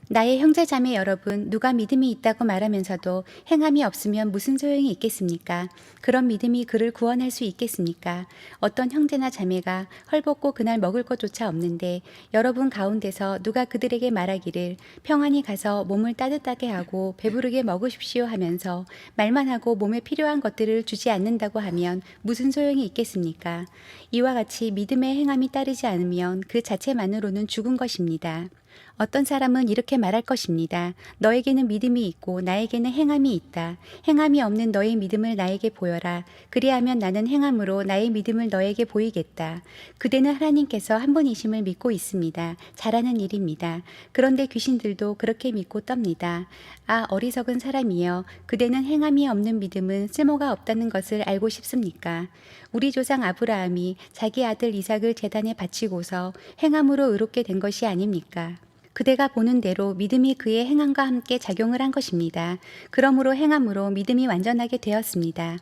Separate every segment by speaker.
Speaker 1: 나의 형제자매 여러분, 누가 믿음이 있다고 말하면서도 행함이 없으면 무슨 소용이 있겠습니까? 그런 믿음이 그를 구원할 수 있겠습니까? 어떤 형제나 자매가 헐벗고 그날 먹을 것조차 없는데 여러분 가운데서 누가 그들에게 말하기를 평안히 가서 몸을 따뜻하게 하고 배부르게 먹으십시오 하면서 말만 하고 몸에 필요한 것들을 주지 않는다고 하면 무슨 소용이 있겠습니까? 이와 같이 믿음의 행함이 따르지 않으면 그 자체만으로는 죽은 것입니다. 어떤 사람은 이렇게 말할 것입니다. 너에게는 믿음이 있고 나에게는 행함이 있다. 행함이 없는 너의 믿음을 나에게 보여라. 그리하면 나는 행함으로 나의 믿음을 너에게 보이겠다. 그대는 하나님께서 한 분이심을 믿고 있습니다. 잘하는 일입니다. 그런데 귀신들도 그렇게 믿고 떱니다. 아, 어리석은 사람이여. 그대는 행함이 없는 믿음은 쓸모가 없다는 것을 알고 싶습니까? 우리 조상 아브라함이 자기 아들 이삭을 제단에 바치고서 행함으로 의롭게 된 것이 아닙니까? 그대가 보는 대로 믿음이 그의 행함과 함께 작용을 한 것입니다. 그러므로 행함으로 믿음이 완전하게 되었습니다.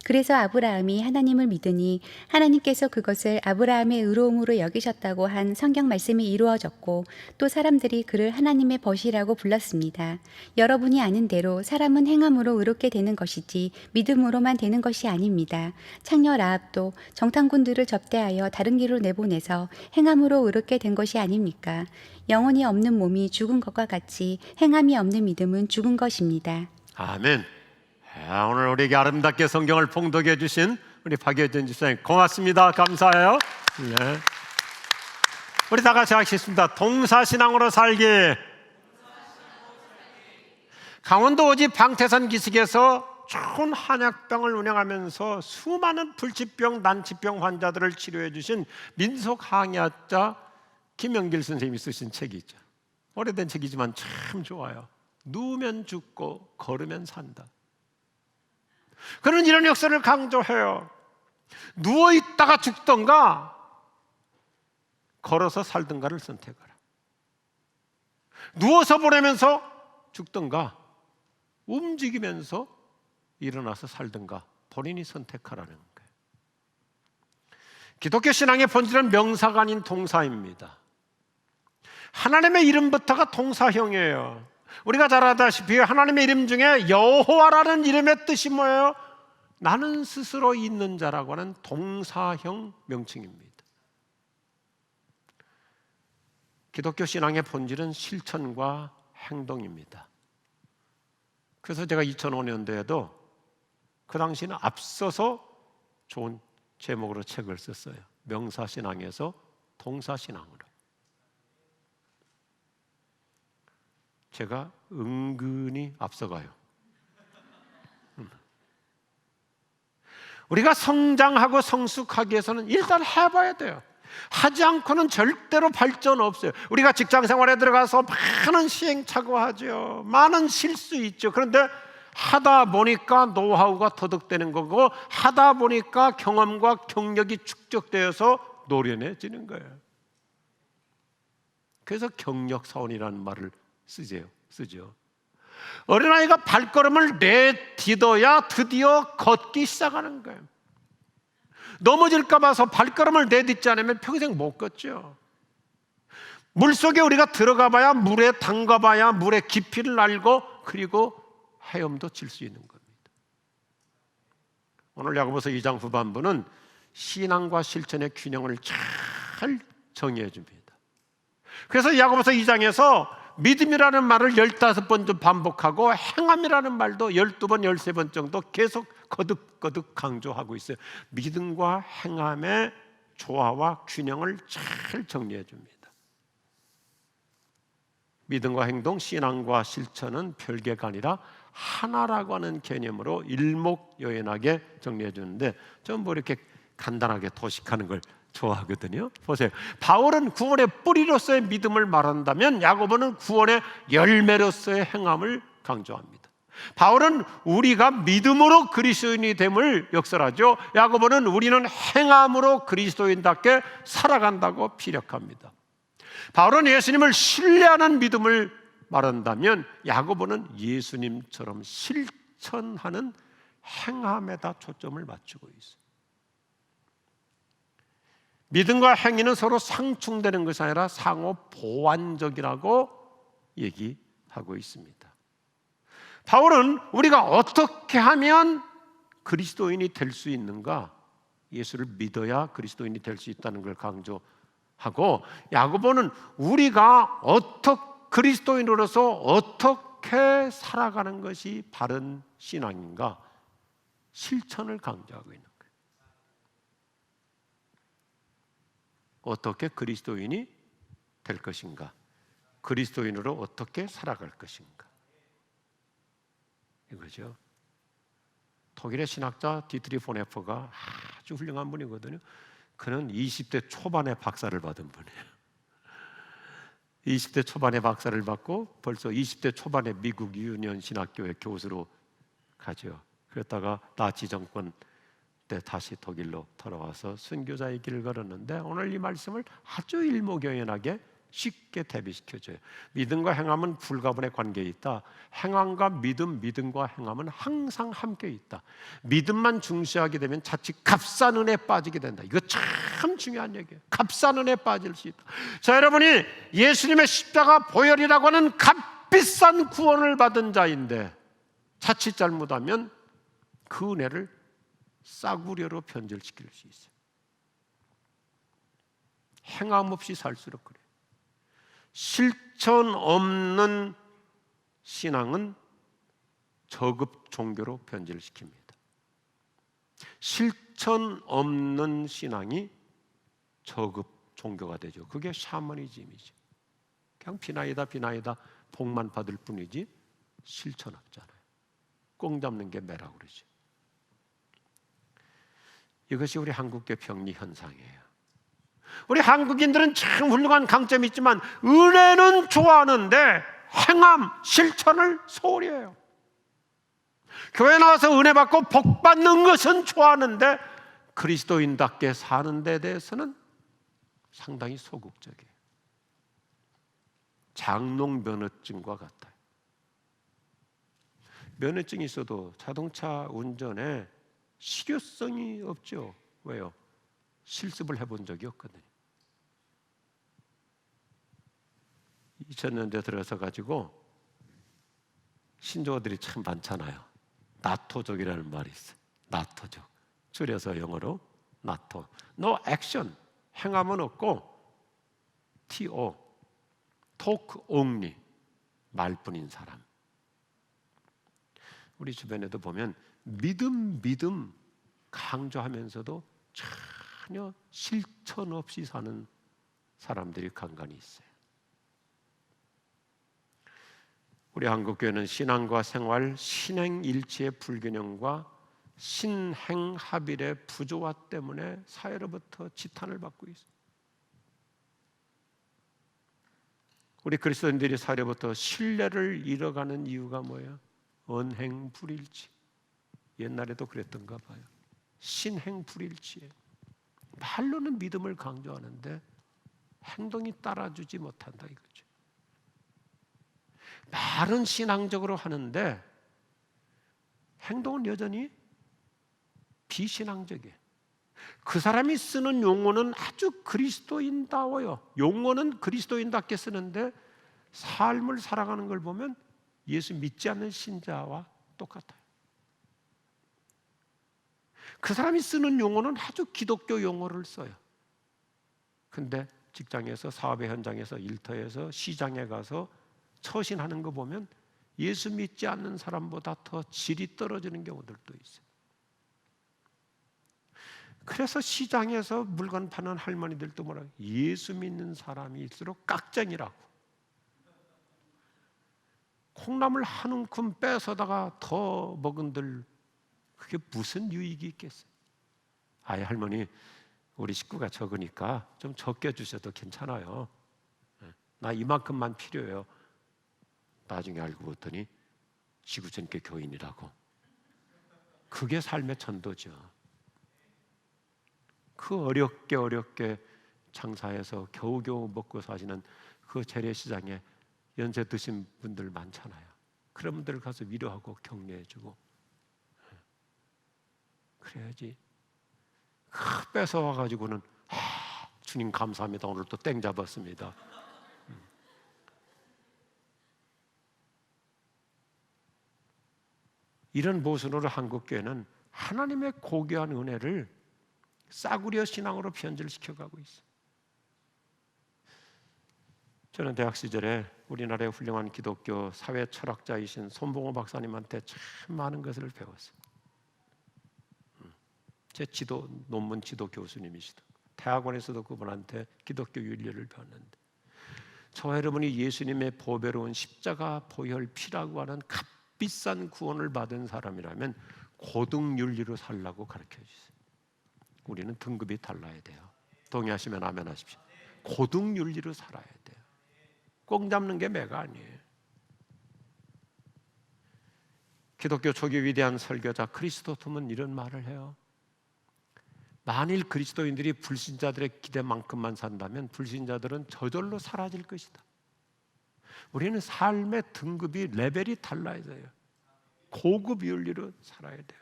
Speaker 1: 그래서 아브라함이 하나님을 믿으니 하나님께서 그것을 아브라함의 의로움으로 여기셨다고 한 성경 말씀이 이루어졌고 또 사람들이 그를 하나님의 벗이라고 불렀습니다. 여러분이 아는 대로 사람은 행함으로 의롭게 되는 것이지 믿음으로만 되는 것이 아닙니다. 창녀 라합도 정탐꾼들을 접대하여 다른 길로 내보내서 행함으로 의롭게 된 것이 아닙니까? 영혼이 없는 몸이 죽은 것과 같이 행함이 없는 믿음은 죽은 것입니다.
Speaker 2: 아멘. 오늘 우리에게 아름답게 성경을 봉독해 주신 우리 박여준 집사님 고맙습니다. 감사해요. 네. 우리 다 같이 하겠습니다. 동사신앙으로 살기. 강원도 오지 방태산 기슭에서 좋은 한약병을 운영하면서 수많은 불치병, 난치병 환자들을 치료해 주신 민속항야자 김영길 선생님이 쓰신 책이 있죠. 오래된 책이지만 참 좋아요. 누우면 죽고 걸으면 산다. 그는 이런 역사를 강조해요. 누워있다가 죽던가 걸어서 살던가를 선택하라. 누워서 보내면서 죽던가 움직이면서 일어나서 살던가 본인이 선택하라는 거예요. 기독교 신앙의 본질은 명사가 아닌 동사입니다. 하나님의 이름부터가 동사형이에요. 우리가 잘 알다시피 하나님의 이름 중에 여호와라는 이름의 뜻이 뭐예요? 나는 스스로 있는 자라고 하는 동사형 명칭입니다. 기독교 신앙의 본질은 실천과 행동입니다. 그래서 제가 2005년도에도 그 당시는 앞서서 좋은 제목으로 책을 썼어요. 명사신앙에서 동사신앙으로. 제가 은근히 앞서가요. 우리가 성장하고 성숙하기 위해서는 일단 해봐야 돼요. 하지 않고는 절대로 발전 없어요. 우리가 직장 생활에 들어가서 많은 시행착오하죠. 많은 실수 있죠. 그런데 하다 보니까 노하우가 터득되는 거고 하다 보니까 경험과 경력이 축적되어서 노련해지는 거예요. 그래서 경력사원이라는 말을 쓰죠. 어린아이가 발걸음을 내딛어야 드디어 걷기 시작하는 거예요. 넘어질까 봐서 발걸음을 내딛지 않으면 평생 못 걷죠. 물속에 우리가 들어가 봐야 물에 담가 봐야 물의 깊이를 알고 그리고 헤엄도 칠 수 있는 겁니다. 오늘 야고보서 2장 후반부는 신앙과 실천의 균형을 잘 정의해 줍니다. 그래서 야고보서 2장에서 믿음이라는 말을 15번 좀 반복하고 행함이라는 말도 12번, 13번 정도 계속 거듭거듭 강조하고 있어요. 믿음과 행함의 조화와 균형을 잘 정리해 줍니다. 믿음과 행동, 신앙과 실천은 별개가 아니라 하나라고 하는 개념으로 일목요연하게 정리해 주는데 전부 이렇게 간단하게 도식하는 걸 좋아하거든요. 보세요. 바울은 구원의 뿌리로서의 믿음을 말한다면 야고보는 구원의 열매로서의 행함을 강조합니다. 바울은 우리가 믿음으로 그리스도인이 됨을 역설하죠. 야고보는 우리는 행함으로 그리스도인답게 살아간다고 피력합니다. 바울은 예수님을 신뢰하는 믿음을 말한다면 야고보는 예수님처럼 실천하는 행함에다 초점을 맞추고 있어요. 믿음과 행위는 서로 상충되는 것이 아니라 상호 보완적이라고 얘기하고 있습니다. 바울은 우리가 어떻게 하면 그리스도인이 될 수 있는가? 예수를 믿어야 그리스도인이 될 수 있다는 걸 강조하고, 야고보는 우리가 그리스도인으로서 어떻게 살아가는 것이 바른 신앙인가? 실천을 강조하고 있는 거예요. 어떻게 그리스도인이 될 것인가? 그리스도인으로 어떻게 살아갈 것인가? 이거죠. 독일의 신학자 디트리 보네퍼가 아주 훌륭한 분이거든요. 그는 20대 초반에 박사를 받은 분이에요. 20대 초반에 박사를 받고 벌써 20대 초반에 미국 유니언 신학교의 교수로 가죠. 그랬다가 나치 정권 때 다시 독일로 돌아와서 선교자의 길을 걸었는데, 오늘 이 말씀을 아주 일목요연하게 쉽게 대비시켜줘요. 믿음과 행함은 불가분의 관계에 있다. 행함과 믿음과 행함은 항상 함께 있다. 믿음만 중시하게 되면 자칫 값싼 은혜에 빠지게 된다. 이거 참 중요한 얘기예요. 값싼 은혜에 빠질 수 있다. 자, 여러분이 예수님의 십자가 보혈이라고 하는 값비싼 구원을 받은 자인데 자칫 잘못하면 그 은혜를 싸구려로 변질시킬 수 있어요. 행함 없이 살수록 그래요. 실천 없는 신앙은 저급 종교로 변질시킵니다. 실천 없는 신앙이 저급 종교가 되죠. 그게 샤머니즘이죠. 그냥 비나이다 복만 받을 뿐이지 실천 없잖아요. 꽁 잡는 게 매라고 그러죠. 이것이 우리 한국의 병리 현상이에요. 우리 한국인들은 참 훌륭한 강점이 있지만 은혜는 좋아하는데 행함, 실천을 소홀히 해요. 교회 나와서 은혜 받고 복 받는 것은 좋아하는데 그리스도인답게 사는 데 대해서는 상당히 소극적이에요. 장롱 면허증과 같아요. 면허증이 있어도 자동차 운전에 실효성이 없죠. 왜요? 실습을 해본 적이 없거든요. 2000년대 들어서 가지고 신조어들이 참 많잖아요. 나토족이라는 말이 있어요. 나토족. 줄여서 영어로 나토. No action. 행함은 없고 TO. talk only. 말뿐인 사람. 우리 주변에도 보면 믿음 강조하면서도 전혀 실천 없이 사는 사람들이 간간히 있어요. 우리 한국교회는 신앙과 생활, 신행일치의 불균형과 신행합일의 부조화 때문에 사회로부터 지탄을 받고 있어요. 우리 그리스도인들이 사회로부터 신뢰를 잃어가는 이유가 뭐예요? 언행불일치. 옛날에도 그랬던가 봐요. 신행불일치예요. 말로는 믿음을 강조하는데 행동이 따라주지 못한다 이거죠. 말은 신앙적으로 하는데 행동은 여전히 비신앙적이에요. 그 사람이 쓰는 용어는 아주 그리스도인다워요. 용어는 그리스도인답게 쓰는데 삶을 살아가는 걸 보면 예수 믿지 않는 신자와 똑같아요. 그 사람이 쓰는 용어는 아주 기독교 용어를 써요. 근데 직장에서, 사업의 현장에서, 일터에서, 시장에 가서 처신하는 거 보면 예수 믿지 않는 사람보다 더 질이 떨어지는 경우들도 있어요. 그래서 시장에서 물건 파는 할머니들도 뭐라고, 예수 믿는 사람일수록 깍쟁이라고. 콩나물 한 움큼 뺏어다가 더 먹은들 그게 무슨 유익이 있겠어요? 아이 할머니, 우리 식구가 적으니까 좀 적게 주셔도 괜찮아요. 나 이만큼만 필요해요. 나중에 알고 봤더니 지구전교 교인이라고. 그게 삶의 천도죠. 그 어렵게 장사해서 겨우겨우 먹고 사시는 그 재래시장에 연세 드신 분들 많잖아요. 그런 분들 가서 위로하고 격려해주고 그래야지. 뺏어와가지고는 주님 감사합니다. 오늘 또 땡 잡았습니다. 이런 모순으로 한국교회는 하나님의 고귀한 은혜를 싸구려 신앙으로 변질시켜가고 있어요. 저는 대학 시절에 우리나라의 훌륭한 기독교 사회 철학자이신 손봉호 박사님한테 참 많은 것을 배웠어요. 제 논문 지도 교수님이시다. 대학원에서도 그분한테 기독교 윤리를 배웠는데, 저와 여러분이 예수님의 보배로운 십자가 보혈 피라고 하는 값비싼 구원을 받은 사람이라면 고등윤리로 살라고 가르쳐 주세요. 우리는 등급이 달라야 돼요. 동의하시면 아멘 하십시오. 고등윤리로 살아야 돼요. 꽁 잡는 게 매가 아니에요. 기독교 초기 위대한 설교자 크리스토톰은 이런 말을 해요. 만일 그리스도인들이 불신자들의 기대만큼만 산다면 불신자들은 저절로 사라질 것이다. 우리는 삶의 등급이 레벨이 달라야 돼요. 고급 윤리로 살아야 돼요.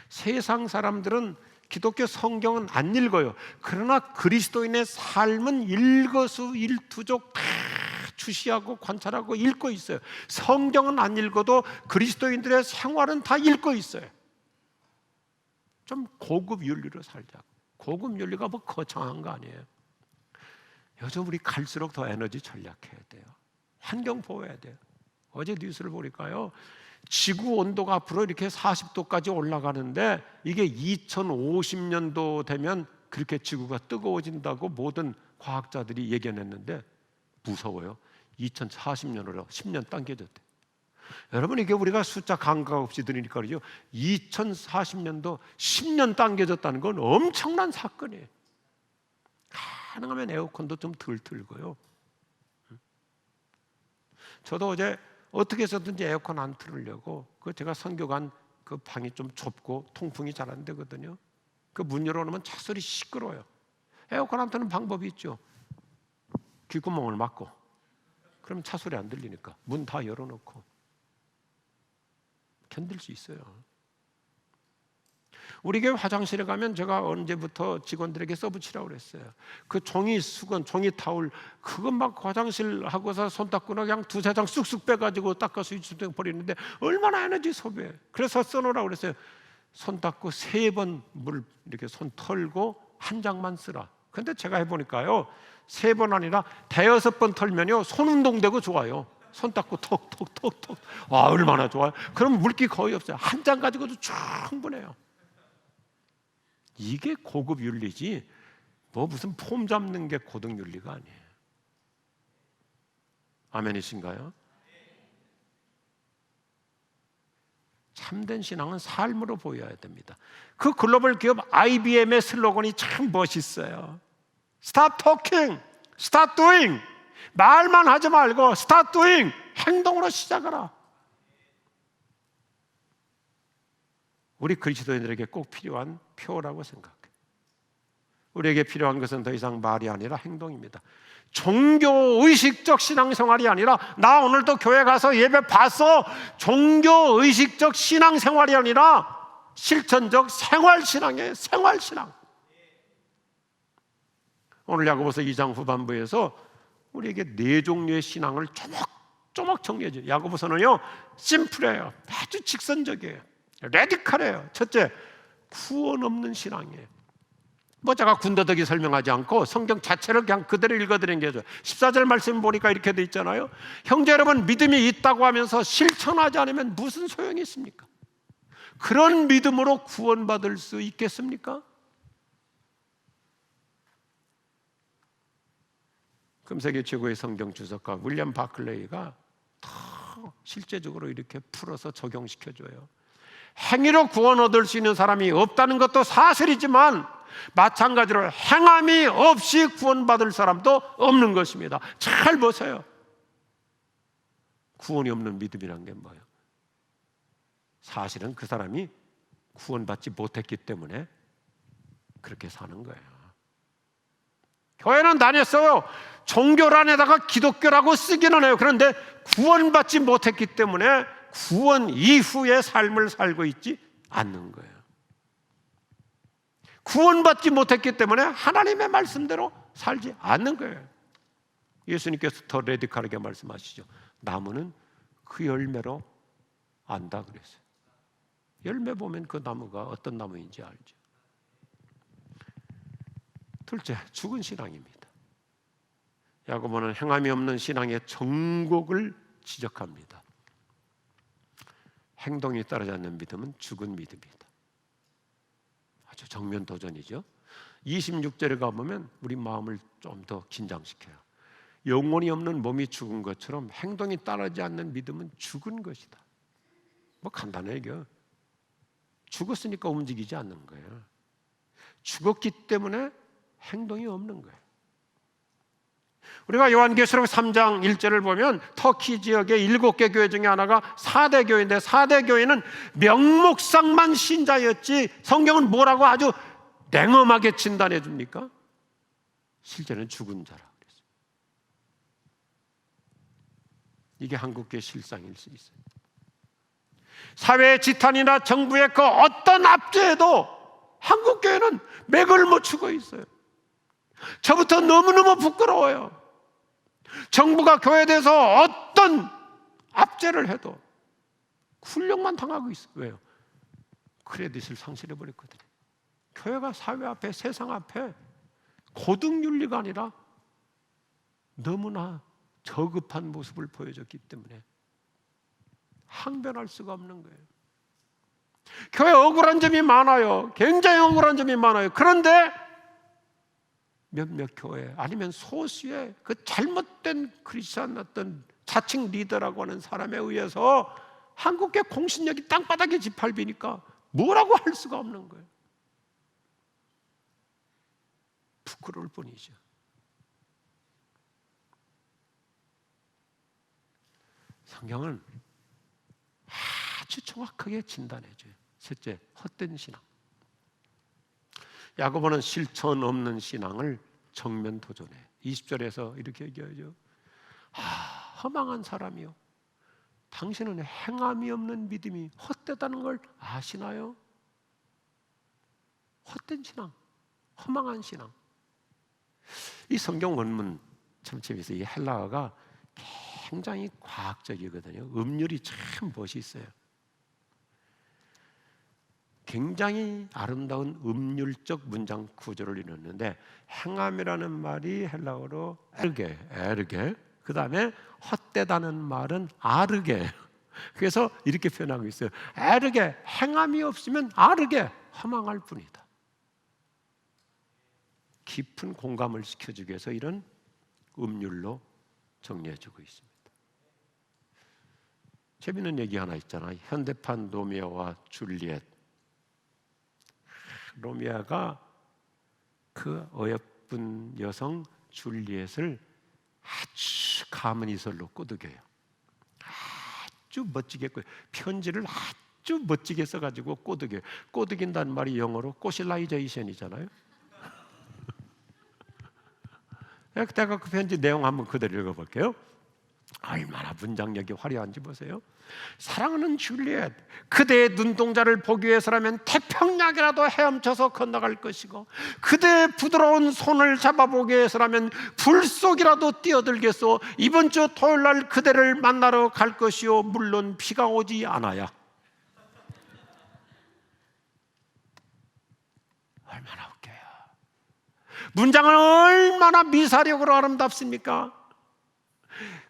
Speaker 2: 세상 사람들은 기독교 성경은 안 읽어요. 그러나 그리스도인의 삶은 일거수일투족 다 주시하고 관찰하고 읽고 있어요. 성경은 안 읽어도 그리스도인들의 생활은 다 읽고 있어요. 좀 고급 윤리로 살자고. 고급 윤리가 뭐 거창한 거 아니에요. 요즘 우리 갈수록 더 에너지 전략해야 돼요. 환경 보호해야 돼요. 어제 뉴스를 보니까요, 지구 온도가 앞으로 이렇게 40도까지 올라가는데 이게 2050년도 되면 그렇게 지구가 뜨거워진다고 모든 과학자들이 예견했는데 무서워요. 2040년으로 10년 당겨졌대. 여러분, 이게 우리가 숫자 감각 없이 들으니까 그러죠. 2040년도 10년 당겨졌다는 건 엄청난 사건이에요. 가능하면 에어컨도 좀 덜 틀고요. 저도 어제 어떻게 해서든지 에어컨 안 틀으려고, 제가 선교관 그 방이 좀 좁고 통풍이 잘 안 되거든요. 그 문 열어놓으면 차 소리 시끄러워요. 에어컨 안 트는 방법이 있죠. 귓구멍을 막고, 그럼 차 소리 안 들리니까 문 다 열어놓고 견딜 수 있어요. 우리 교회 화장실에 가면 제가 언제부터 직원들에게 써붙이라고 그랬어요. 그 종이 수건, 종이 타올 그거 막 화장실 하고서 손 닦거나 그냥 두세 장 쑥쑥 빼가지고 닦아서 유치장 버리는데 얼마나 에너지 소비해. 그래서 써놓으라고 그랬어요. 손 닦고 3번 물 이렇게 손 털고 한 장만 쓰라. 근데 제가 해보니까요, 3번 아니라 5번 털면요 손 운동되고 좋아요. 손 닦고 톡톡톡톡. 아, 얼마나 좋아요. 그럼 물기 거의 없어요. 한 장 가지고도 충분해요. 이게 고급 윤리지 뭐 무슨 폼 잡는 게 고등 윤리가 아니에요. 아멘이신가요? 참된 신앙은 삶으로 보여야 됩니다. 그 글로벌 기업 IBM의 슬로건이 참 멋있어요. Stop talking, start doing. 말만 하지 말고 start doing. 행동으로 시작하라. 우리 그리스도인들에게 꼭 필요한 표라고 생각해요. 우리에게 필요한 것은 더 이상 말이 아니라 행동입니다. 종교의식적 신앙생활이 아니라, 나 오늘도 교회 가서 예배 봤어, 종교의식적 신앙생활이 아니라 실천적 생활신앙이에요. 생활신앙. 오늘 야고보서 2장 후반부에서 우리에게 4종류의 신앙을 조목조목 정리해줘요. 야고보서는요 심플해요. 아주 직선적이에요. 레디컬해요. 첫째, 구원 없는 신앙이에요. 뭐 제가 군더더기 설명하지 않고 성경 자체를 그냥 그대로 읽어드리는 게 좋아요. 14절 말씀 보니까 이렇게 돼 있잖아요. 형제 여러분, 믿음이 있다고 하면서 실천하지 않으면 무슨 소용이 있습니까? 그런 믿음으로 구원받을 수 있겠습니까? 금세기 최고의 성경 주석가 윌리엄 바클레이가 더 실제적으로 이렇게 풀어서 적용시켜줘요. 행위로 구원 얻을 수 있는 사람이 없다는 것도 사실이지만 마찬가지로 행함이 없이 구원받을 사람도 없는 것입니다. 잘 보세요. 구원이 없는 믿음이란 게 뭐예요? 사실은 그 사람이 구원받지 못했기 때문에 그렇게 사는 거예요. 교회는 다녔어요. 종교란에다가 기독교라고 쓰기는 해요. 그런데 구원받지 못했기 때문에 구원 이후의 삶을 살고 있지 않는 거예요. 구원받지 못했기 때문에 하나님의 말씀대로 살지 않는 거예요. 예수님께서 더 레디컬하게 말씀하시죠. 나무는 그 열매로 안다 그랬어요. 열매 보면 그 나무가 어떤 나무인지 알죠. 둘째, 죽은 신앙입니다. 야고보는 행함이 없는 신앙의 정곡을 지적합니다. 행동이 따르지 않는 믿음은 죽은 믿음이다. 아주 정면 도전이죠. 26절에 가보면 우리 마음을 좀 더 긴장시켜요. 영혼이 없는 몸이 죽은 것처럼 행동이 따르지 않는 믿음은 죽은 것이다. 뭐 간단해 이게. 죽었으니까 움직이지 않는 거예요. 죽었기 때문에 행동이 없는 거예요. 우리가 요한계시록 3장 1절을 보면 터키 지역의 7개 교회 중에 하나가 4대 교회인데 4대 교회는 명목상만 신자였지 성경은 뭐라고 아주 냉엄하게 진단해 줍니까? 실제는 죽은 자라 그랬어요. 이게 한국교회 실상일 수 있어요. 사회의 지탄이나 정부의 그 어떤 압제에도 한국교회는 맥을 못 추고 있어요. 저부터 너무너무 부끄러워요. 정부가 교회에 대해서 어떤 압제를 해도 굴욕만 당하고 있어요. 왜요? 크레딧을 상실해버렸거든요. 교회가 사회 앞에 세상 앞에 고등윤리가 아니라 너무나 저급한 모습을 보여줬기 때문에 항변할 수가 없는 거예요. 교회 억울한 점이 많아요. 굉장히 억울한 점이 많아요. 그런데 몇몇 교회 아니면 소수의 그 잘못된 크리스천 어떤 자칭 리더라고 하는 사람에 의해서 한국의 공신력이 땅바닥에 짓밟히니까 뭐라고 할 수가 없는 거예요. 부끄러울 뿐이죠. 성경은 아주 정확하게 진단해줘요. 셋째, 헛된 신앙. 야고보는 실천 없는 신앙을 정면 도전해. 20절에서 이렇게 얘기하죠. 허망한 사람이요, 당신은 행함이 없는 믿음이 헛되다는 걸 아시나요? 헛된 신앙, 허망한 신앙. 이 성경 원문 참 재밌어요. 이 헬라어가 굉장히 과학적이거든요. 음률이 참 멋있어요. 굉장히 아름다운 음률적 문장 구조를 이루는데 행함이라는 말이 헬라어로 에르게, 그 다음에 헛되다는 말은 아르게. 그래서 이렇게 표현하고 있어요. 에르게, 행함이 없으면 아르게, 허망할 뿐이다. 깊은 공감을 시켜주기 위해서 이런 음률로 정리해주고 있습니다. 재미있는 얘기 하나 있잖아요. 현대판 로미오와 줄리엣. 로미오가 그 어여쁜 여성 줄리엣을 아주 감은 이설로 꼬드겨요. 아주 멋지게 편지를 아주 멋지게 써가지고 꼬드겨요. 꼬드긴다는 말이 영어로 꼬실라이제이션이잖아요. 내가 그 편지 내용 한번 그대로 읽어볼게요. 얼마나 문장력이 화려한지 보세요. 사랑하는 줄리엣, 그대의 눈동자를 보기 위해서라면 태평양이라도 헤엄쳐서 건너갈 것이고, 그대의 부드러운 손을 잡아보기 위해서라면 불속이라도 뛰어들겠소. 이번 주 토요일 날 그대를 만나러 갈 것이요, 물론 비가 오지 않아야. 얼마나 웃겨요. 문장은 얼마나 미사력으로 아름답습니까?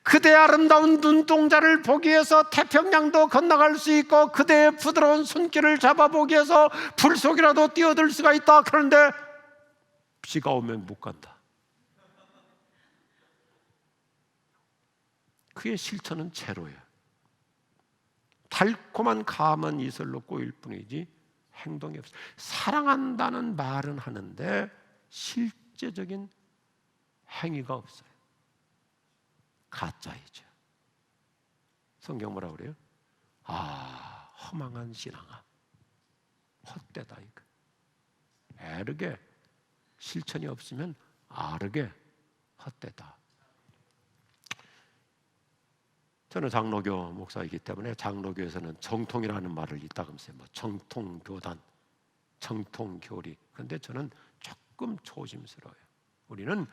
Speaker 2: 그대의 아름다운 눈동자를 보기 위해서 태평양도 건너갈 수 있고, 그대의 부드러운 손길을 잡아보기 위해서 불속이라도 뛰어들 수가 있다. 그런데 비가 오면 못 간다. 그의 실천은 제로예요. 달콤한 감은 이설로 꼬일 뿐이지 행동이 없어요. 사랑한다는 말은 하는데 실제적인 행위가 없어요. 가짜이죠. 성경 뭐라 그래요? 허망한 신앙아, 헛되다 이거. 에르게, 실천이 없으면 아르게, 헛되다. 저는 장로교 목사이기 때문에 장로교에서는 정통이라는 말을 이따금새 정통교단, 정통교리. 그런데 저는 조금 조심스러워요. 우리는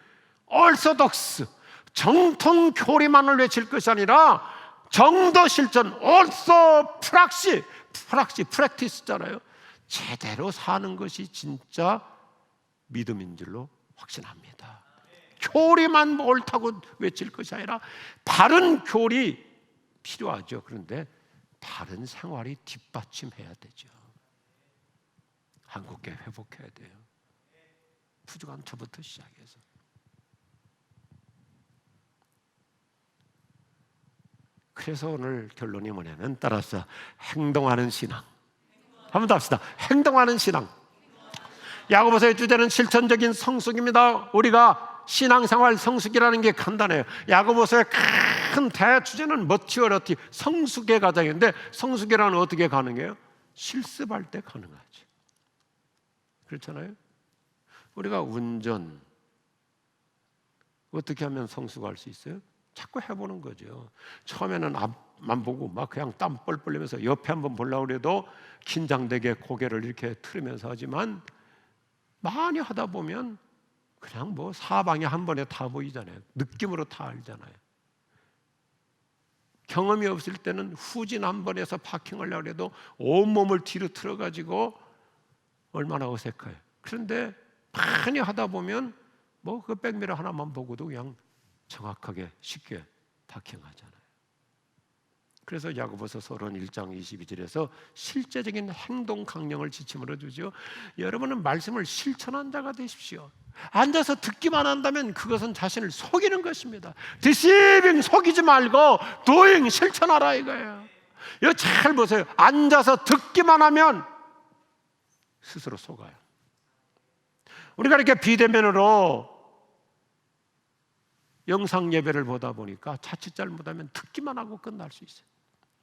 Speaker 2: orthodox, 정통 교리만을 외칠 것이 아니라 정도 실천, also 프랙티스잖아요. 제대로 사는 것이 진짜 믿음인 줄로 확신합니다. 교리만 옳다고 외칠 것이 아니라 바른 교리 필요하죠. 그런데 바른 생활이 뒷받침해야 되죠. 한국계 회복해야 돼요. 부족한 저부터 시작해서. 그래서 오늘 결론이 뭐냐면, 따라서 행동하는 신앙. 한번 더 합시다. 행동하는 신앙. 야고보서의 주제는 실천적인 성숙입니다. 우리가 신앙생활 성숙이라는 게 간단해요. 야고보서의 큰 대주제는 머티어러티, 성숙의 과정인데, 성숙이라는 어떻게 가능해요? 실습할 때 가능하죠. 그렇잖아요. 우리가 운전 어떻게 하면 성숙할 수 있어요? 자꾸 해보는 거죠. 처음에는 앞만 보고 막 그냥 땀 뻘뻘 흘리면서 옆에 한번 보려고 해도 긴장되게 고개를 이렇게 틀으면서 하지만, 많이 하다 보면 그냥 뭐 사방에 한 번에 다 보이잖아요. 느낌으로 다 알잖아요. 경험이 없을 때는 후진 한 번에서 파킹하려고 해도 온몸을 뒤로 틀어가지고 얼마나 어색해요. 그런데 많이 하다 보면 뭐 그 백미러 하나만 보고도 그냥 정확하게 쉽게 파킹하잖아요. 그래서 야고보서 서론 1장 22절에서 실제적인 행동 강령을 지침으로 주죠. 여러분은 말씀을 실천한 자가 되십시오. 앉아서 듣기만 한다면 그것은 자신을 속이는 것입니다. deceiving, 속이지 말고 doing, 실천하라 이거예요. 이거 잘 보세요. 앉아서 듣기만 하면 스스로 속아요. 우리가 이렇게 비대면으로 영상 예배를 보다 보니까 자칫 잘못하면 듣기만 하고 끝날 수 있어요.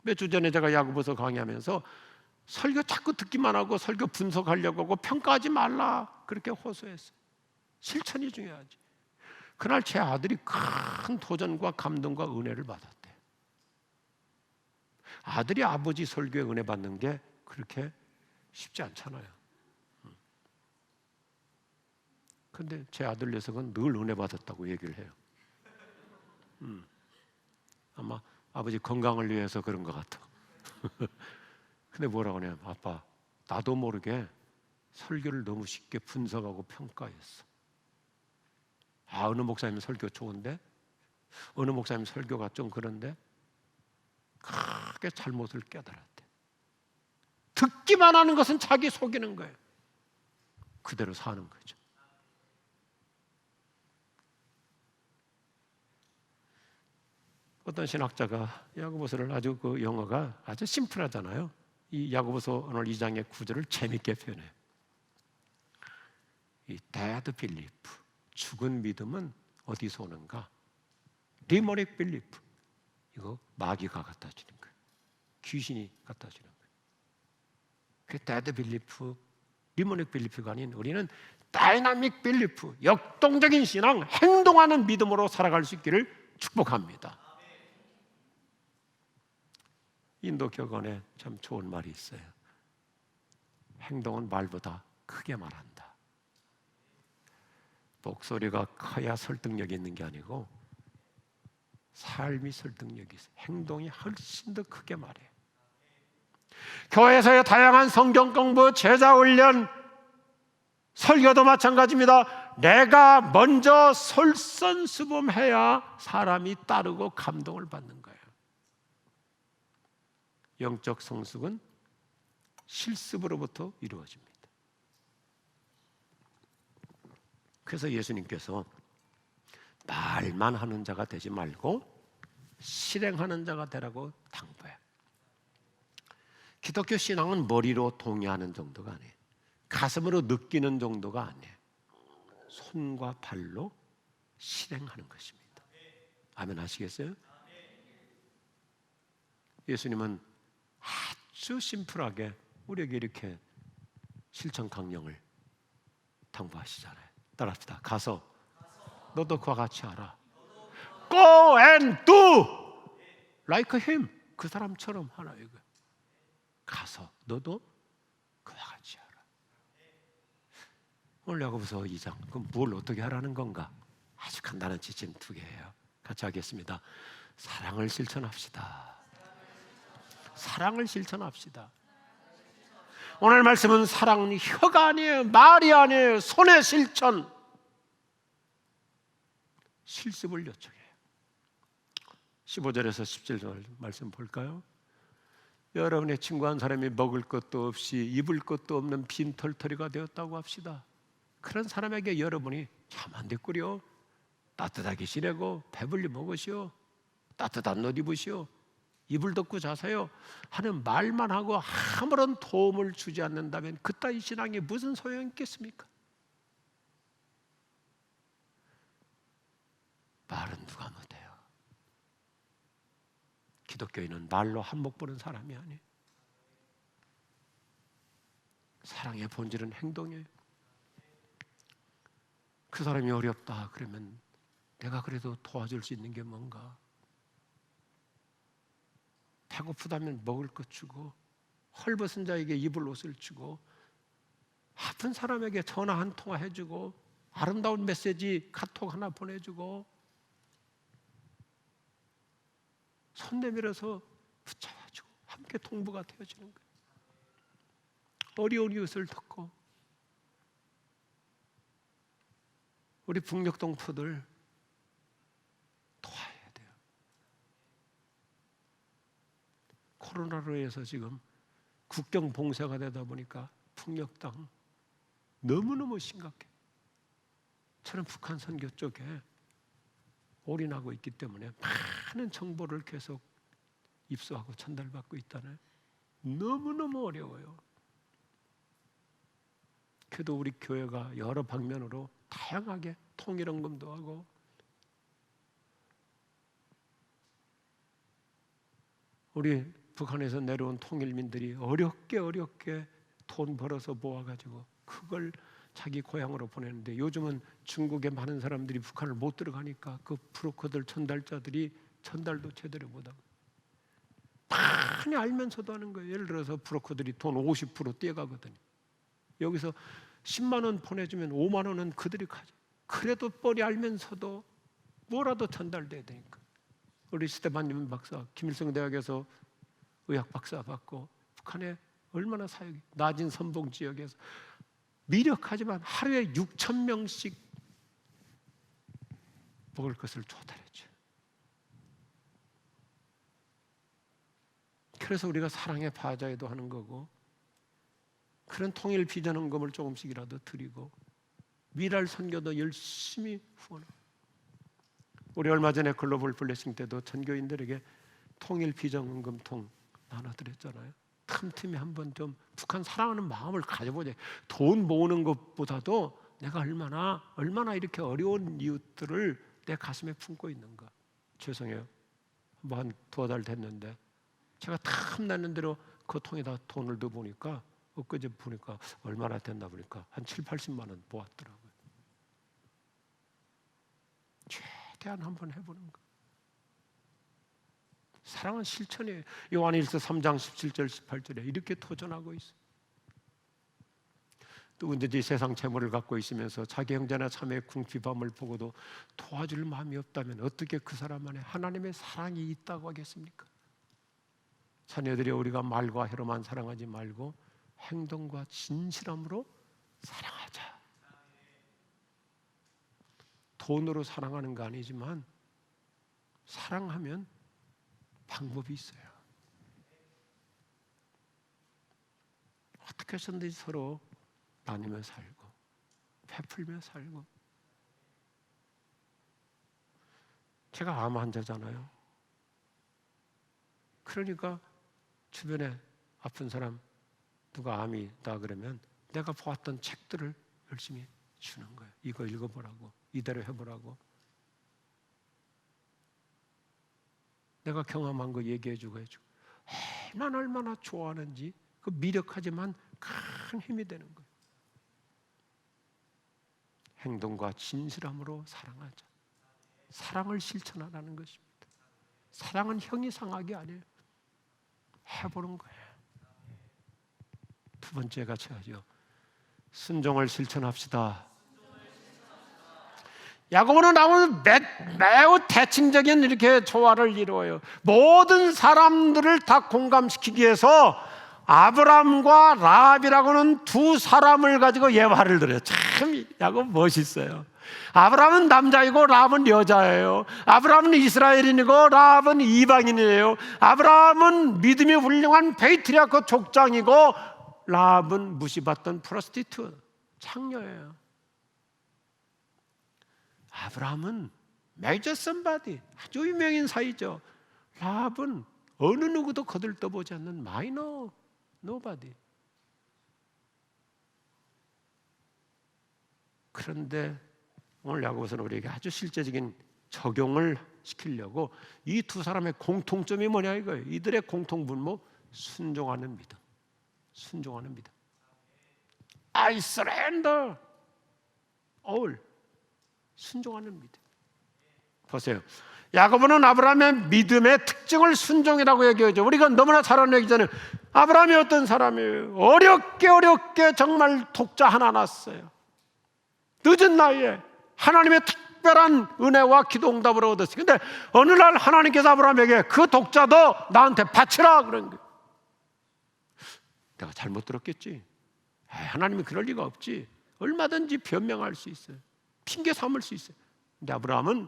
Speaker 2: 몇 주 전에 제가 야고보서 강의하면서 설교 자꾸 듣기만 하고 설교 분석하려고 하고 평가하지 말라 그렇게 호소했어요. 실천이 중요하지. 그날 제 아들이 큰 도전과 감동과 은혜를 받았대요. 아들이 아버지 설교에 은혜 받는 게 그렇게 쉽지 않잖아요. 근데 제 아들 녀석은 늘 은혜 받았다고 얘기를 해요. 아마 아버지 건강을 위해서 그런 것 같아. 근데 뭐라고 하냐면, 아빠, 나도 모르게 설교를 너무 쉽게 분석하고 평가했어. 어느 목사님 설교 좋은데, 어느 목사님 설교가 좀 그런데, 크게 잘못을 깨달았대. 듣기만 하는 것은 자기 속이는 거예요. 그대로 사는 거죠. 어떤 신학자가 야고보서를 아주 그 영어가 아주 심플하잖아요. 이 야고보서 오늘 2장의 구절을 재밌게 표현해요. 이 dead belief, 죽은 믿음은 어디서 오는가? demonic belief, 이거 마귀가 갖다 주는 거예요. 귀신이 갖다 주는 거예요. 그 dead belief, demonic belief가 아닌 우리는 dynamic belief, 역동적인 신앙, 행동하는 믿음으로 살아갈 수 있기를 축복합니다. 인도 격언에 참 좋은 말이 있어요. 행동은 말보다 크게 말한다. 목소리가 커야 설득력이 있는 게 아니고 삶이 설득력이 있어요. 행동이 훨씬 더 크게 말해요. 교회에서의 다양한 성경 공부, 제자 훈련, 설교도 마찬가지입니다. 내가 먼저 솔선수범해야 사람이 따르고 감동을 받는 거예요. 영적 성숙은 실습으로부터 이루어집니다. 그래서 예수님께서 말만 하는 자가 되지 말고 실행하는 자가 되라고 당부해요. 기독교 신앙은 머리로 동의하는 정도가 아니에요. 가슴으로 느끼는 정도가 아니에요. 손과 발로 실행하는 것입니다. 아멘 하시겠어요? 예수님은 아주 심플하게 우리에게 이렇게 실천 강령을 당부하시잖아요. 따라합시다. 가서 너도 그와 같이 하라. Go and do like him. 그 사람처럼 하라 이거. 가서 너도 그와 같이 하라. 오늘 야고보서 2장. 그럼 뭘 어떻게 하라는 건가? 아주 간단한 지침 2개예요. 같이 하겠습니다. 사랑을 실천합시다. 사랑을 실천합시다. 오늘 말씀은 사랑은 혀가 아니에요, 말이 아니에요, 손의 실천, 실습을 요청해요. 15절에서 17절 말씀 볼까요? 여러분의 친구 한 사람이 먹을 것도 없이 입을 것도 없는 빈털터리가 되었다고 합시다. 그런 사람에게 여러분이 참 안 됐구려, 따뜻하게 지내고 배불리 먹으시오, 따뜻한 옷 입으시오, 이불 덮고 자세요 하는 말만 하고 아무런 도움을 주지 않는다면 그따위 신앙이 무슨 소용이 있겠습니까? 말은 누가 못해요. 기독교인은 말로 한몫 보는 사람이 아니에요. 사랑의 본질은 행동이에요. 그 사람이 어렵다 그러면 내가 그래도 도와줄 수 있는 게 뭔가? 배고프다면 먹을 것 주고, 헐벗은 자에게 입을 옷을 주고, 아픈 사람에게 전화 한 통화 해주고, 아름다운 메시지 카톡 하나 보내주고, 손 내밀어서 붙잡아주고 함께 동부가 되어주는 거예요. 어려운 이웃을 돕고. 우리 북녘 동포들 도와야 돼요. 코로나로 해서 지금 국경 봉쇄가 되다 보니까 북녘 땅 너무너무 심각해. 저는 북한 선교 쪽에 올인하고 있기 때문에 많은 정보를 계속 입수하고 전달받고 있다네. 너무너무 어려워요. 그래도 우리 교회가 여러 방면으로 다양하게 통일헌금도 하고, 우리 북한에서 내려온 통일민들이 어렵게 돈 벌어서 모아가지고 그걸 자기 고향으로 보내는데, 요즘은 중국에 많은 사람들이 북한을 못 들어가니까 그 브로커들 전달자들이 전달도 제대로 못하고 많이 알면서도 하는 거예요. 예를 들어서 브로커들이 돈 50% 떼가거든요. 여기서 10만 원 보내주면 5만 원은 그들이 가져. 그래도 뻔히 알면서도 뭐라도 전달돼야 되니까. 우리 스테반 박사, 김일성 대학에서 의학 박사 받고 북한에 얼마나 사역이 낮은 선봉 지역에서 미력하지만 하루에 6천 명씩 먹을 것을 조달했죠. 그래서 우리가 사랑의 바자회도 하는 거고, 그런 통일 비전 헌금을 조금씩이라도 드리고, 미랄 선교도 열심히 후원하고. 우리 얼마 전에 글로벌 블레싱 때도 전교인들에게 통일 비전 헌금통 나눠드렸잖아요. 틈틈이 한번 좀 북한 사랑하는 마음을 가져보자. 돈 모으는 것보다도 내가 얼마나 이렇게 어려운 이웃들을 내 가슴에 품고 있는가. 죄송해요. 뭐 한 2달 됐는데 제가 탐나는 대로 그 통에다 돈을 넣어 보니까, 엊그제 보니까 얼마나 됐나 보니까 한 7, 80만 원 모았더라고요. 최대한 한번 해보는 거. 사랑은 실천이에요. 요한일서 3장 17절 18절에 이렇게 도전하고 있어요. 누구든지 세상 재물을 갖고 있으면서 자기 형제나 자매의 궁핍함을 보고도 도와줄 마음이 없다면 어떻게 그 사람 안에 하나님의 사랑이 있다고 하겠습니까? 자녀들이 우리가 말과 혀로만 사랑하지 말고 행동과 진실함으로 사랑하자. 돈으로 사랑하는 거 아니지만 사랑하면 방법이 있어요. 어떻게 해서든지 서로 나누며 살고 베풀며 살고. 제가 암 환자잖아요. 그러니까 주변에 아픈 사람 누가 암이다 그러면 내가 보았던 책들을 열심히 주는 거예요. 이거 읽어보라고, 이대로 해보라고. 내가 경험한 거 얘기해주고 해주고. 난 얼마나 좋아하는지. 그 미력하지만 큰 힘이 되는 거예요. 행동과 진실함으로 사랑하자. 사랑을 실천하라는 것입니다. 사랑은 형이상하게 아니에요. 해보는 거예요. 두 번째 같이 하죠. 순종을 실천합시다. 야고보는 나오는 매우 대칭적인 이렇게 조화를 이루어요. 모든 사람들을 다 공감시키기 위해서 아브람과 라합이라고는 두 사람을 가지고 예화를 들어요. 참 야고보 멋있어요. 아브람은 남자이고 라합은 여자예요. 아브람은 이스라엘인이고 라합은 이방인이에요. 아브람은 믿음이 훌륭한 페이트리아크 족장이고 라합은 무시받던 프로스티튜트 창녀예요. 아브라함은 메이저 썸바디, 아주 유명인 사이죠. 라합은 어느 누구도 거들떠보지 않는 마이너 노바디. 그런데 오늘 야고보서는 우리에게 아주 실제적인 적용을 시키려고 이 두 사람의 공통점이 뭐냐 이거예요. 이들의 공통분모, 순종하는 믿음. 순종하는 믿음. I surrender all. 순종하는 믿음. 보세요. 야고보는 아브라함의 믿음의 특징을 순종이라고 얘기하죠. 우리가 너무나 잘 아는 얘기잖아요. 아브라함이 어떤 사람이에요? 어렵게 정말 독자 하나 낳았어요. 늦은 나이에 하나님의 특별한 은혜와 기도 응답을 얻었어요. 근데 어느 날 하나님께서 아브라함에게 그 독자도 나한테 바치라 그런 거예요. 내가 잘못 들었겠지. 하나님이 그럴 리가 없지. 얼마든지 변명할 수 있어요. 핑계 삼을 수 있어요. 근데 아브라함은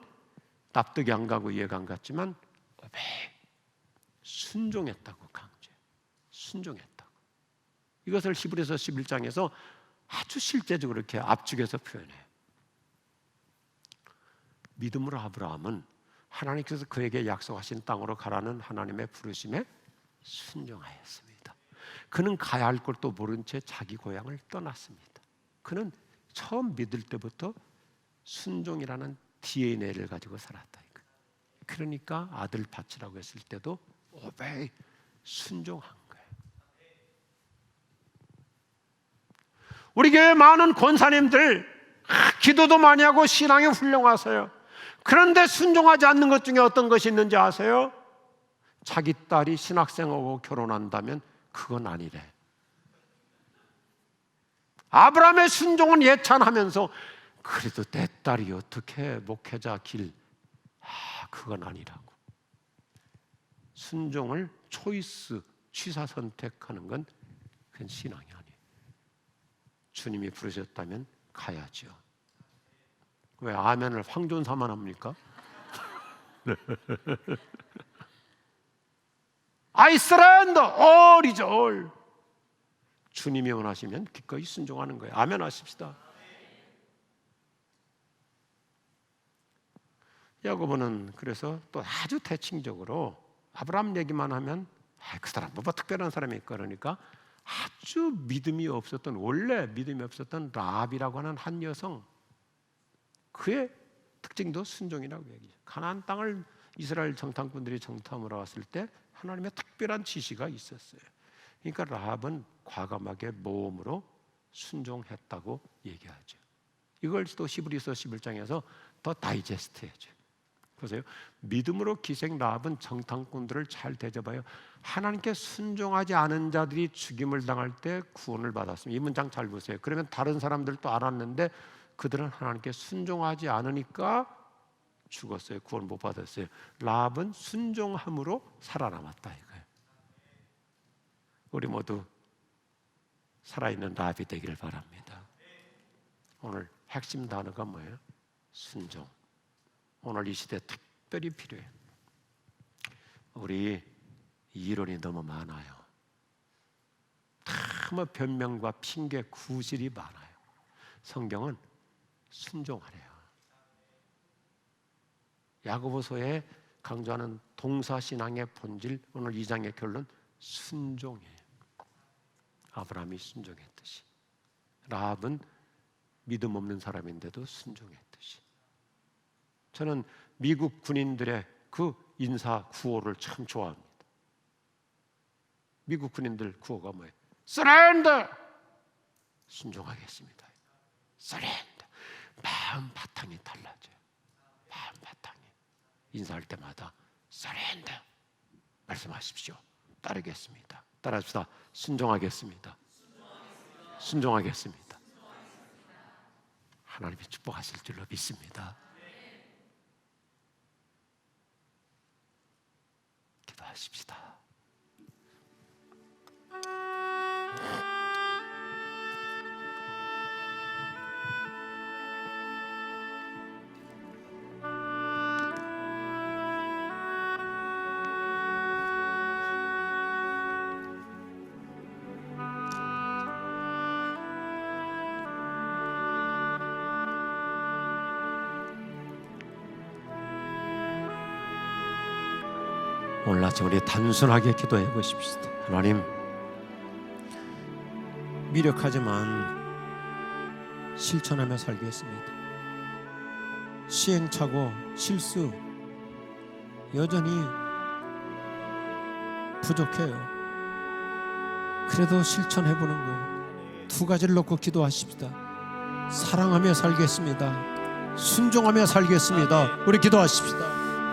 Speaker 2: 납득이 안 가고 이해가 안 갔지만 순종했다고 강조해요. 순종했다고. 이것을 히브리서 11장에서 아주 실제적으로 이렇게 압축해서 표현해요. 믿음으로 아브라함은 하나님께서 그에게 약속하신 땅으로 가라는 하나님의 부르심에 순종하였습니다. 그는 가야 할 것도 모른 채 자기 고향을 떠났습니다. 그는 처음 믿을 때부터 순종이라는 DNA를 가지고 살았다. 그러니까 아들 바치라고 했을 때도 오베이, 순종한 거예요. 우리 교회 많은 권사님들 기도도 많이 하고 신앙이 훌륭하세요. 그런데 순종하지 않는 것 중에 어떤 것이 있는지 아세요? 자기 딸이 신학생하고 결혼한다면 그건 아니래. 아브라함의 순종은 예찬하면서 그래도 내 딸이 어떻게 목회자 길, 그건 아니라고. 순종을 초이스, 취사 선택하는 건 그건 신앙이 아니에요. 주님이 부르셨다면 가야죠. 왜 아멘을 황존사만 합니까? I surrender all이죠, all. 주님이 원하시면 기꺼이 순종하는 거예요. 아멘 하십시다. 야고보는 그래서 또 아주 대칭적으로 아브라함 얘기만 하면 그 사람 뭐 특별한 사람이 있고 그러니까 아주 믿음이 없었던, 원래 믿음이 없었던 라합이라고 하는 한 여성, 그의 특징도 순종이라고 얘기해요. 가나안 땅을 이스라엘 정탐꾼들이 정탐하러 왔을 때 하나님의 특별한 지시가 있었어요. 그러니까 라합은 과감하게 모험으로 순종했다고 얘기하죠. 이걸 또 히브리서 11장에서 더 다이제스트 해줘. 보세요. 믿음으로 기생 라합은 정탐꾼들을 잘 대접하여 하나님께 순종하지 않은 자들이 죽임을 당할 때 구원을 받았습니다. 이 문장 잘 보세요. 그러면 다른 사람들도 알았는데 그들은 하나님께 순종하지 않으니까 죽었어요. 구원 못 받았어요. 라합은 순종함으로 살아남았다 이거예요. 우리 모두 살아있는 라합이 되기를 바랍니다. 오늘 핵심 단어가 뭐예요? 순종. 오늘 이 시대에 특별히 필요해요. 우리 이론이 너무 많아요. 다 변명과 핑계, 구실이 많아요. 성경은 순종하래요. 야고보서에 강조하는 동사신앙의 본질, 오늘 2장의 결론 순종이에요. 아브라함이 순종했듯이, 라합은 믿음 없는 사람인데도 순종했듯이. 저는 미국 군인들의 그 인사 구호를 참 좋아합니다. 미국 군인들 구호가 뭐예요? Surrender! 순종하겠습니다. Surrender! 마음 바탕이 달라져요. 마음 바탕이. 인사할 때마다 Surrender! 말씀하십시오. 따르겠습니다. 따라합시다. 순종하겠습니다. 순종하겠습니다. 하나님이 축복하실 줄로 믿습니다. 기도하십시다. 오늘 아침 우리 단순하게 기도해 보십시다. 하나님, 미력하지만 실천하며 살겠습니다. 시행착오, 실수 여전히 부족해요. 그래도 실천해 보는 거예요. 두 가지를 놓고 기도하십시다. 사랑하며 살겠습니다. 순종하며 살겠습니다. 우리 기도하십시다.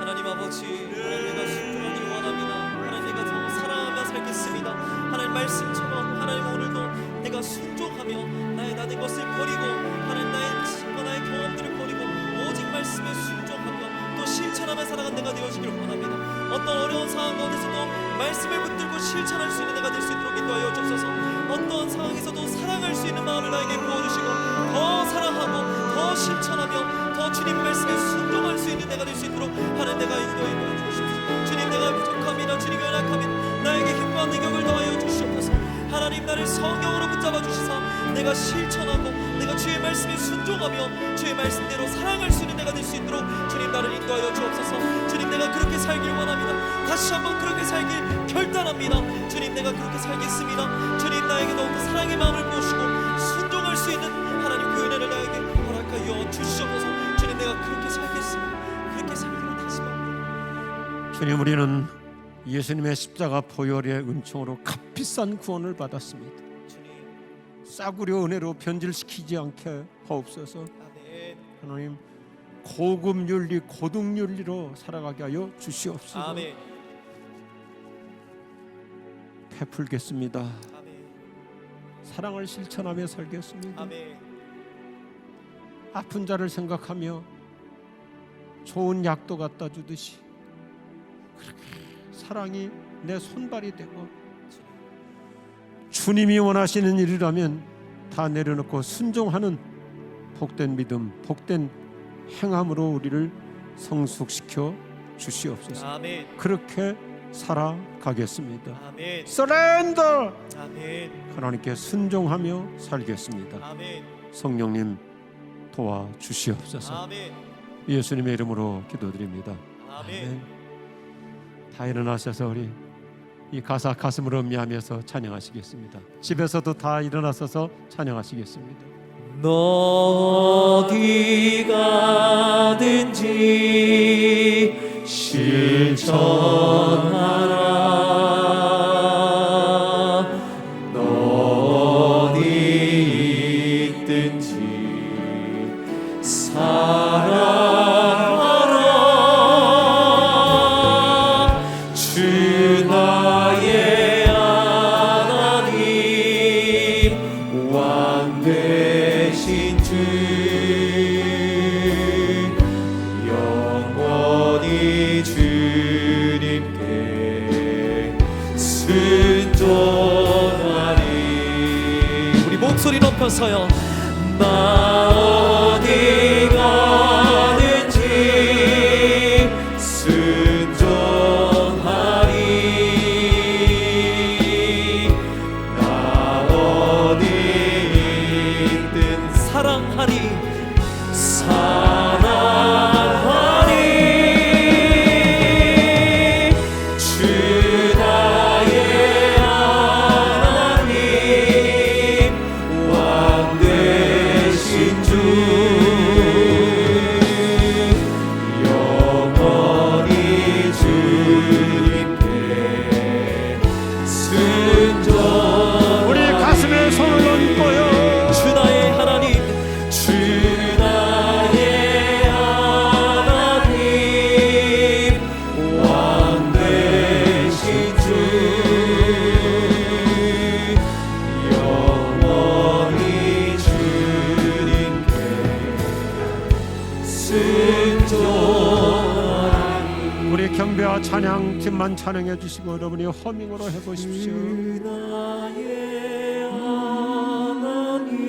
Speaker 3: 하나님 아버지, 하나님 내가 순종하길 원합니다. 하나님 내가 더 사랑하며 살겠습니다. 하나님 말씀처럼 하나님 오늘도 내가 순종하며 나의 나된 것을 버리고 하나님 나의 지식과 나의 경험들을 버리고 오직 말씀에 순종하며 또 실천하며 살아가는 내가 되어지길 원합니다. 어떤 어려운 상황 가운데서도 말씀을 붙들고 실천할 수 있는 내가 될 수 있도록 인도하여 주옵소서. 어떤 상황에서도 사랑할 수 있는 마음을 나에게 부어주시고 더 사랑하고 더 실천하며 더 주님 말씀에 순종할 수 있는 내가 될 수 있도록 하는 내가 인도해 주옵소서. 주님, 내가 부족함이나 주님 연약함이 나에게 힘과 능력을 더하여 주시옵소서. 하나님, 나를 성령으로 붙잡아 주시사 내가 실천하고 내가 주의 말씀에 순종하며 주의 말씀대로 사랑할 수 있는 내가 될 수 있도록 주님 나를 인도하여 주옵소서. 주님, 내가 그렇게 살길 원합니다. 다시 한번 그렇게 살길 결단합니다. 주님, 내가 그렇게 살겠습니다. 주님, 나에게 더욱더 사랑의 마음을 부으시고 순종할 수 있는 하나님 그 은혜를 나에게 허락하여 주시옵소서. 주님, 내가 그렇게 살겠습니다. 그렇게 살기를 다짐합니다.
Speaker 2: 주님, 우리는 예수님의 십자가 보혈의 은총으로 값비싼 구원을 받았습니다.
Speaker 3: 주님,
Speaker 2: 싸구려 은혜로 변질시키지 않게 하옵소서.
Speaker 3: 아멘.
Speaker 2: 하나님, 고급 윤리, 고등 윤리로 살아가게 하여 주시옵소서.
Speaker 3: 아멘.
Speaker 2: 베풀겠습니다.
Speaker 3: 아멘.
Speaker 2: 사랑을 실천하며 살겠습니다.
Speaker 3: 아멘.
Speaker 2: 아픈 자를 생각하며 좋은 약도 갖다 주듯이 그렇게 사랑이 내 손발이 되고 주님이 원하시는 일이라면 다 내려놓고 순종하는 복된 믿음, 복된 행함으로 우리를 성숙시켜 주시옵소서.
Speaker 3: 아멘.
Speaker 2: 그렇게 살아가겠습니다.
Speaker 3: 아멘.
Speaker 2: 서렌더!
Speaker 3: 아멘.
Speaker 2: 하나님께 순종하며 살겠습니다.
Speaker 3: 아멘.
Speaker 2: 성령님 도와주시옵소서.
Speaker 3: 아멘.
Speaker 2: 예수님의 이름으로 기도드립니다.
Speaker 3: 아멘.
Speaker 2: 다 일어나셔서 우리 이 가사 가슴으로 음미하면서 찬양하시겠습니다. 집에서도 다 일어나셔서 찬양하시겠습니다.
Speaker 3: 너 어디 가든지 실천하라. 너 어디 있든지 사랑하라. 주 나의 하나님 왕 되신 주 영원히 주님께 순종하리. 우리 목소리 높여서요. 나 어디 가든지 순종하리. 나 어디 있든 사랑하리. 사랑하리. 주 나의 하나님 왕 되신 주
Speaker 2: 경배와 찬양 팀만 찬양해 주시고 여러분이 허밍으로 해보십시오.
Speaker 3: 나의 하나님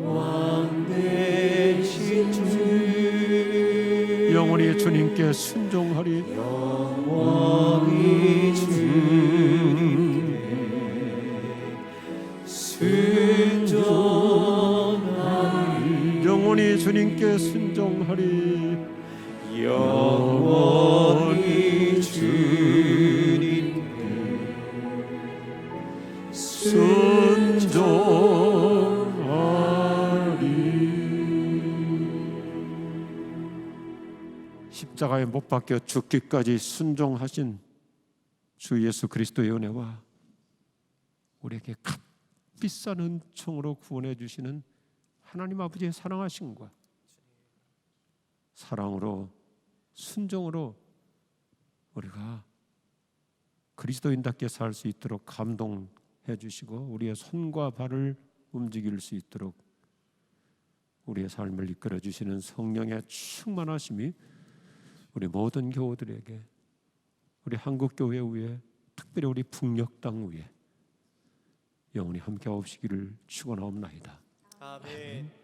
Speaker 3: 왕 되신 주
Speaker 2: 영원히 주님께 순종하리.
Speaker 3: 영원히 주님께 순종하리
Speaker 2: 영원히 주님께 순종하리.
Speaker 3: 영원히 주님께
Speaker 2: 순종하리. 십자가에 못 박혀 죽기까지 순종하신 주 예수 그리스도의 은혜와 우리에게 값비싼 은총으로 구원해 주시는 하나님 아버지의 사랑하심과 사랑으로 순종으로 우리가 그리스도인답게 살 수 있도록 감동해 주시고 우리의 손과 발을 움직일 수 있도록 우리의 삶을 이끌어 주시는 성령의 충만하심이 우리 모든 교우들에게, 우리 한국교회 위에, 특별히 우리 북녘땅 위에 영원히 함께 하옵시기를 축원하옵나이다.
Speaker 3: 아멘.